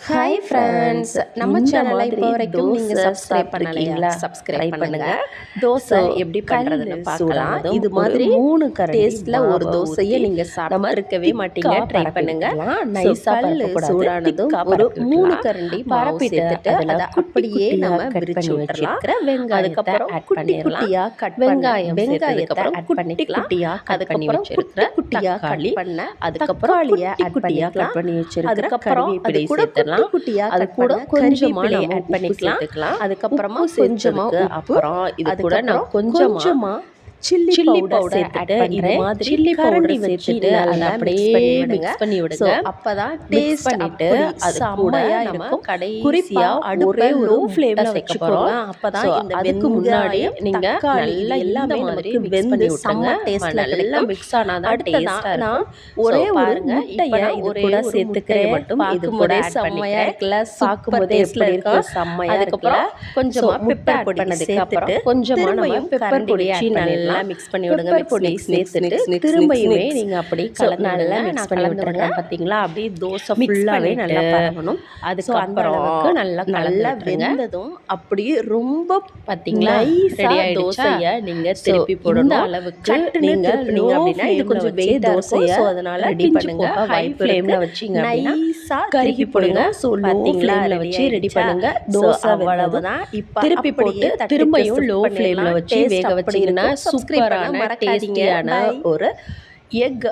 Hi friends, நம்ம சேனலை இப்போ வரைக்கும் நீங்கள் சப்ஸ்கிரைப் பண்ணலையா? சப்ஸ்கிரைப் பண்ணுங்க. தோசை எப்படி பண்ணுறதுன்னு பார்க்கலாம். இது மாதிரி 3 டேஸ்ட்டில் ஒரு தோசையை நீங்கள் சாப்பிட்டுருக்கவே மாட்டீங்க. ட்ரை பண்ணுங்க. நைஸாக சூடானதும் ஒரு 3 கரண்டி மாவு சேர்த்துட்டு அதை அப்படியே நம்ம விரிச்சு விட்டுறலாம். அதுக்கப்புறம் குட்டி குட்டியாக கட் வெங்காயத்தை ஆட் பண்ணிக்கலாம். அதுக்கப்புறம் குட்டி குட்டியாக கட் பண்ண அதுக்கப்புறம் குட்டியாக கட் பண்ணி வச்சிருக்கிற கறிவேப்பிலை சேர்த்துலாம். அது கூட கொஞ்சமா ஆட் பண்ணிக்கலாம். அதுக்கப்புறமா கொஞ்சமா அப்புறம் இது கூட நான் கொஞ்சமா சில்லி பவுடர் சேர்த்துட்டு இது மாதிரி சில்லி பவுடர் சேர்த்துட்டு அதை அப்படியே மிக்ஸ் பண்ணி விடுங்க. அப்பதான் டேஸ்ட் பண்ணிட்டு அது செம்மையா இருக்கும். கடைசியா அடுப்பை லோ ஃப்ளேம்ல வைக்க போறோம். அப்பதான் இந்த அதுக்கு முன்னாடி நீங்க நல்லா எல்லாமே மாதிரி மிக்ஸ் பண்ணி விட்டுங்க. டேஸ்ட்ல நல்லா மிக்ஸ் ஆனாதான் டேஸ்டா இருக்கும். ஒரே ஒரு முட்டையை இது கூட சேர்த்துக்கிறேன். மட்டும் இது கூட செம்மையா இருக்குல்ல. பாக்கும்போதே எப்படி இருக்கு செம்மையா. அதுக்கப்புறம் கொஞ்சமா பெப்பர் பொடி பண்ணதுக்கு அப்புறம் கொஞ்சமா நம்ம பெப்பர் பொடி நல்லா மிக்ஸ் பண்ணி விடுங்க. திரும்பியுமே நீங்க அப்படி நல்லா மிக்ஸ் பண்ணி விட்டுருங்க. பாத்தீங்களா, அப்படியே தோசை ஃபுல்லாவே நல்லா பரவணும். அதுக்கப்புறம் நல்லா வெந்ததும் அப்படியே ரொம்ப பாத்தீங்களா ரெடி தோசையை நீங்க திருப்பி போடணும். அளவுக்கு நீங்க அப்படின்னா இது கொஞ்சம் வெயிட் தோசையை அதனால ரெடி பண்ணுங்க. ஹை ஃப்ளேம்ல வச்சீங்க அப்படின்னா கருகி போடுங்க. பாத்தீங்களா வச்சு ரெடி பண்ணுங்க. தோசை அவ்வளவுதான். இப்ப திருப்பி போட்டு திரும்பியும் லோ ஃப்ளேம்ல வச்சு வேக வச்சீங்கன்னா சூப்பரான டேஸ்டியான ஒரு எக்